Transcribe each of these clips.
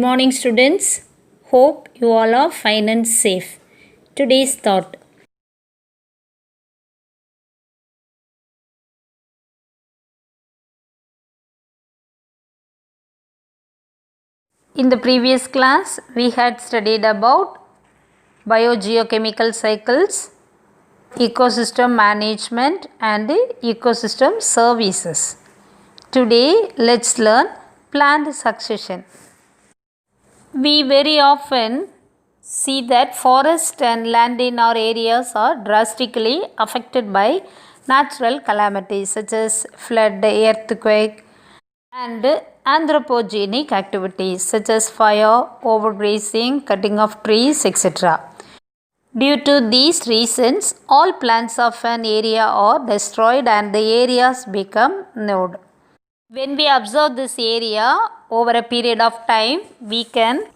morning, students. Hope you all are fine and safe. Today's thought. In the previous class, we had studied about biogeochemical cycles, ecosystem management, and ecosystem services. Today, let's learn plant succession. We very often see that forest and land in our areas are drastically affected by natural calamities such as flood, earthquake, and anthropogenic activities such as fire, overgrazing, cutting of trees, etc. Due to these reasons, all plants of an area are destroyed and the areas become nude. When we observe this area over a period of time, we can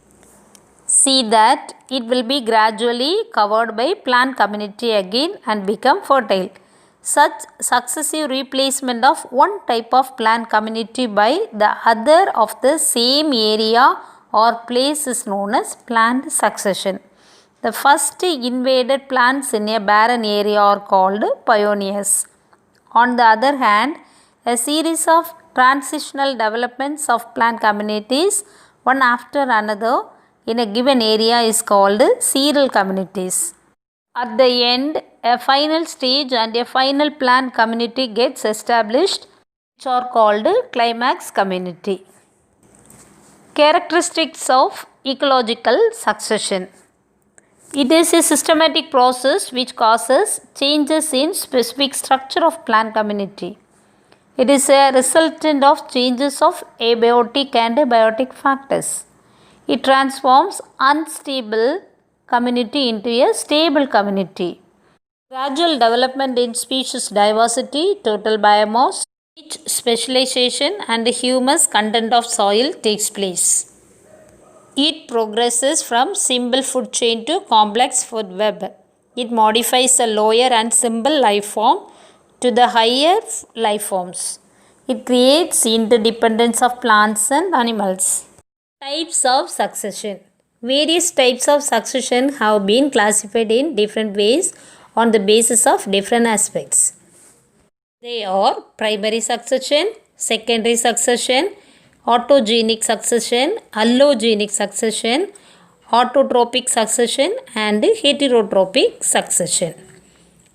see that it will be gradually covered by plant community again and become fertile. Such successive replacement of one type of plant community by the other of the same area or place is known as plant succession. The first invaded plants in a barren area are called pioneers. On the other hand, a series of transitional developments of plant communities, one after another, in a given area is called serial communities. At the end, a final stage and a final plant community gets established, which are called climax community. Characteristics of ecological succession. It is a systematic process which causes changes in specific structure of plant community. It is a resultant of changes of abiotic and biotic factors. It transforms unstable community into a stable community. Gradual development in species diversity, total biomass, each specialization and humus content of soil takes place. It progresses from simple food chain to complex food web. It modifies the lower and simple life form to the higher life forms. It creates interdependence of plants and animals. Types of succession. Various types of succession have been classified in different ways on the basis of different aspects. They are primary succession, secondary succession, autogenic succession, allogenic succession, autotrophic succession, and heterotrophic succession.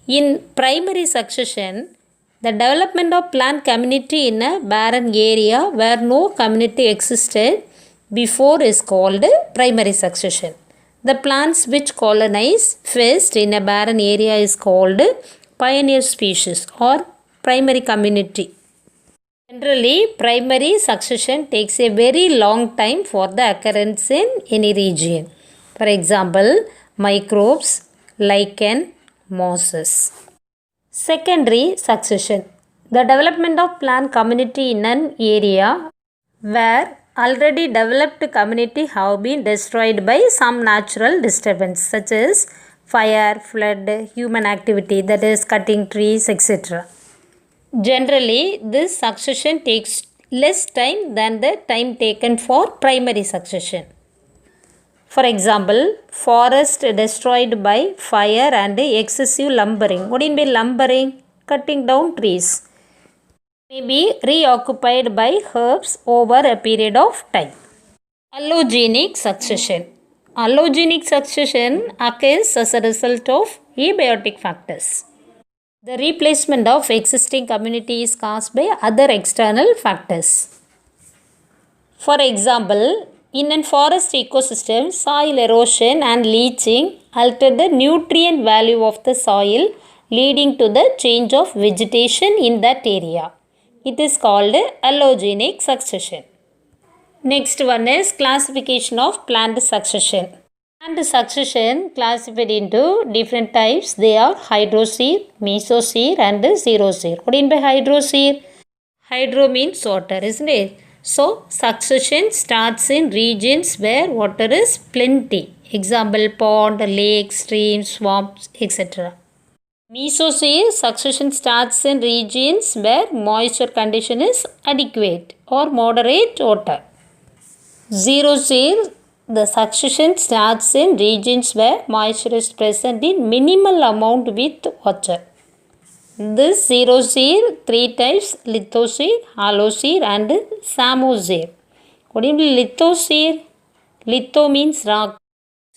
In primary succession, the development of plant community in a barren area where no community existed before is called primary succession. The plants which colonize first in a barren area is called pioneer species or primary community. Generally, primary succession takes a very long time for the occurrence in any region. For example, microbes, lichen, mosses. Secondary succession. The development of plant community in an area where already developed community have been destroyed by some natural disturbance such as fire, flood, human activity, that is cutting trees, etc. Generally, this succession takes less time than the time taken for primary succession. For example, forest destroyed by fire and excessive lumbering. What do you mean by lumbering? Cutting down trees. May be reoccupied by herbs over a period of time. Allogenic succession. Allogenic succession occurs as a result of abiotic factors. The replacement of existing community is caused by other external factors. For example, in a forest ecosystem, soil erosion and leaching alter the nutrient value of the soil, leading to the change of vegetation in that area. It is called allogenic succession. Next one is classification of plant succession. Plant succession classified into different types. They are hydrosphere, mesosphere and xerosphere. What do you mean by hydrosphere? Hydro means water, isn't it? So, succession starts in regions where water is plenty. Example, pond, lake, streams, swamps, etc. Mesosphere succession starts in regions where moisture condition is adequate or moderate water. Xeroxere, the succession starts in regions where moisture is present in minimal amount with water. This xeroxere, three types: lithoxere, haloxere and samoxere. What do you mean lithoxere? Litho means rock.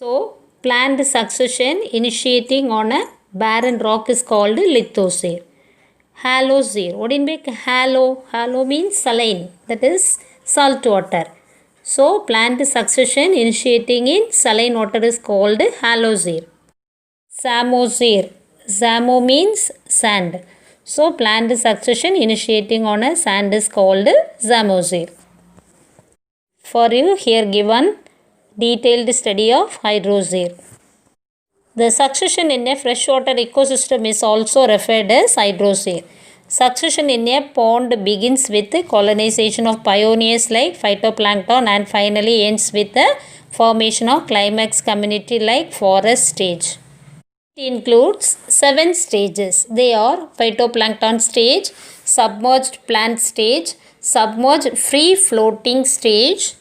So, plant succession initiating on a barren rock is called lithoxere. Haloxere. What do you mean halo? Halo means saline, that is salt water. So, plant succession initiating in saline water is called haloxere. Samoxere. Samo means sand. So, plant succession initiating on a sand is called samoxere. For you, here given detailed study of hydroxere. The succession in a freshwater ecosystem is also referred as hydroxere. Succession in a pond begins with the colonization of pioneers like phytoplankton and finally ends with the formation of climax community like forest stage. It includes 7 stages. They are phytoplankton stage, submerged plant stage, submerged free floating stage,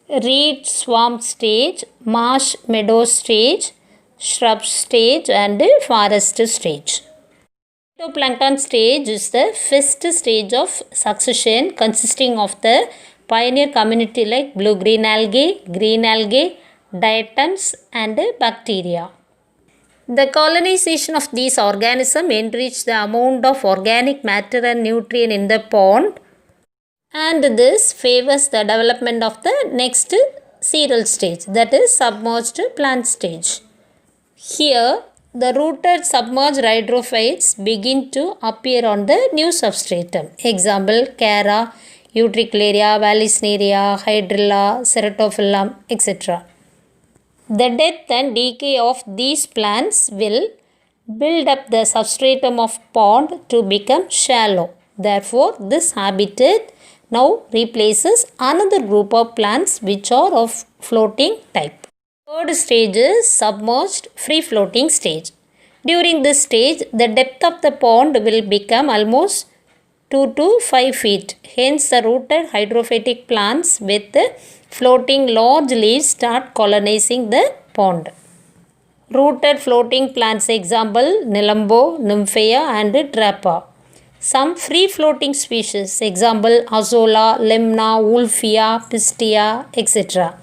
reed swamp stage, marsh meadow stage, shrub stage and forest stage. Phytoplankton stage is the first stage of succession consisting of the pioneer community like blue-green algae, diatoms and bacteria. The colonization of these organisms enrich the amount of organic matter and nutrient in the pond, and this favors the development of the next cereal stage, that is submerged plant stage. Here, the rooted submerged hydrophytes begin to appear on the new substratum. Example, Chara, Utricularia, Vallisneria, Hydrilla, Ceratophyllum, etc. The death and decay of these plants will build up the substratum of pond to become shallow. Therefore, this habitat now replaces another group of plants which are of floating type. Third stage is submerged free floating stage. During this stage, the depth of the pond will become almost 2 to 5 feet. Hence, the rooted hydrophytic plants with floating large leaves start colonizing the pond. Rooted floating plants, example Nelumbo, Nymphea and Drapa. Some free floating species, example Azolla, Lemna, Wolffia, Pistia, etc.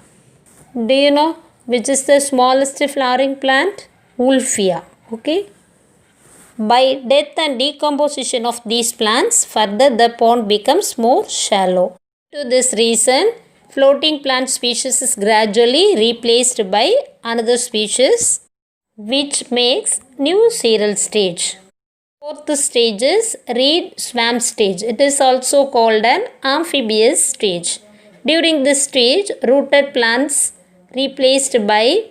Do you know which is the smallest flowering plant? Wolffia. Okay. By death and decomposition of these plants, further the pond becomes more shallow. To this reason, floating plant species is gradually replaced by another species, which makes new cereal stage. Fourth stage is reed swamp stage. It is also called an amphibious stage. During this stage, rooted plants replaced by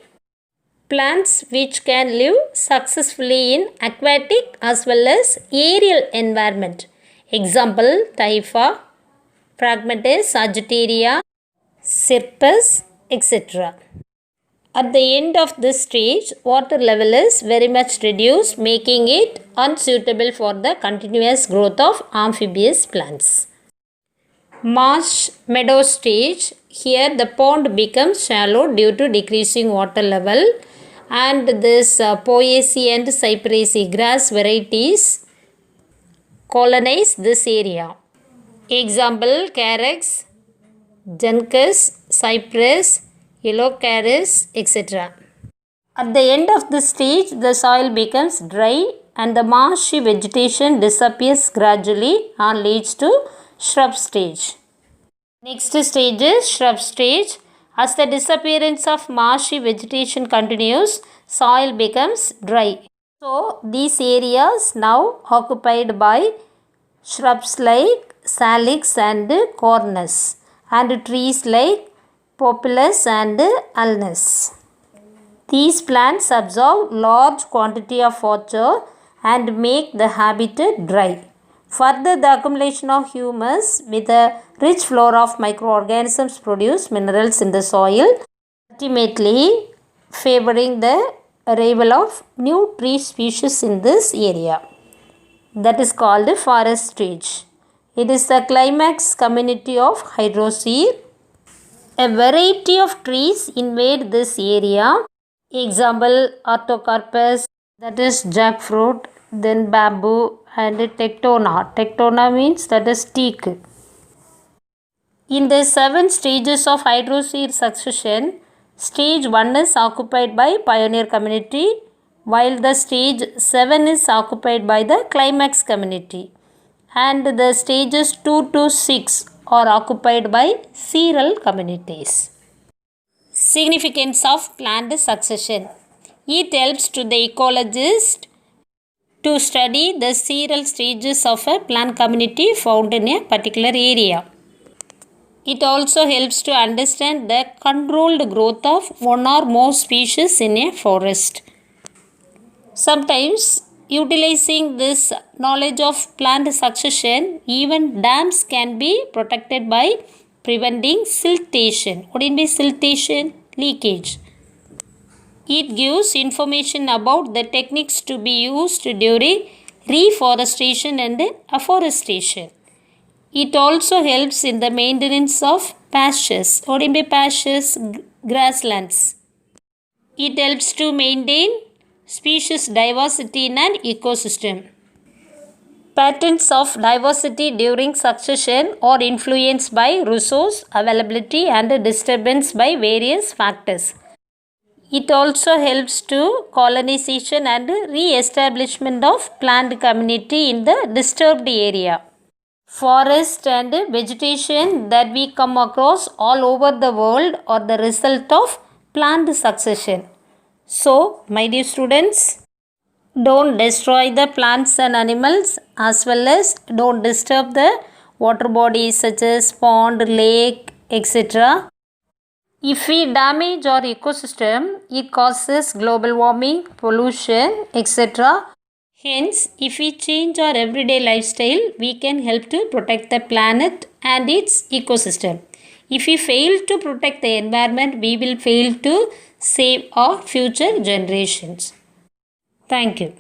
plants which can live successfully in aquatic as well as aerial environment. Example, Typha, Phragmites, Sagittaria, Cirrus, etc. At the end of this stage, water level is very much reduced, making it unsuitable for the continuous growth of amphibious plants. Marsh meadow stage. Here the pond becomes shallow due to decreasing water level, and this Poaceae and Cyperaceae grass varieties colonize this area. Example, Carex, Juncus, Cypress, Yellowcaris, etc. At the end of this stage, the soil becomes dry and the marshy vegetation disappears gradually and leads to shrub stage. Next stage is shrub stage. As the disappearance of marshy vegetation continues, soil becomes dry. So, these areas now occupied by shrubs like salix and cornus and trees like populus and ulmus. These plants absorb large quantity of water and make the habitat dry. Further, the accumulation of humus with a rich flora of microorganisms produce minerals in the soil, ultimately favoring the arrival of new tree species in this area. That is called the forest stage. It is the climax community of hydroxere. A variety of trees invade this area. Example, Artocarpus, that is jackfruit, then bamboo, and Tectona. Tectona means that is teak. In the 7 stages of hydrosphere succession, stage 1 is occupied by pioneer community, while the stage 7 is occupied by the climax community, and the stages 2 to 6 are occupied by seral communities. Significance of plant succession. It helps to the ecologist to study the seral stages of a plant community found in a particular area. It also helps to understand the controlled growth of one or more species in a forest. Sometimes, utilizing this knowledge of plant succession, even dams can be protected by preventing siltation. What do you mean siltation? Leakage. It gives information about the techniques to be used during reforestation and afforestation. It also helps in the maintenance of pastures. What do you mean pastures? Grasslands. It helps to maintain species diversity in an ecosystem. Patterns of diversity during succession are influenced by resource availability and disturbance by various factors. It also helps to colonization and re-establishment of plant community in the disturbed area. Forest and vegetation that we come across all over the world are the result of plant succession. So, my dear students, don't destroy the plants and animals, as well as don't disturb the water bodies such as pond, lake, etc. If we damage our ecosystem, it causes global warming, pollution, etc. Hence, if we change our everyday lifestyle, we can help to protect the planet and its ecosystem. If we fail to protect the environment, we will fail to save our future generations. Thank you.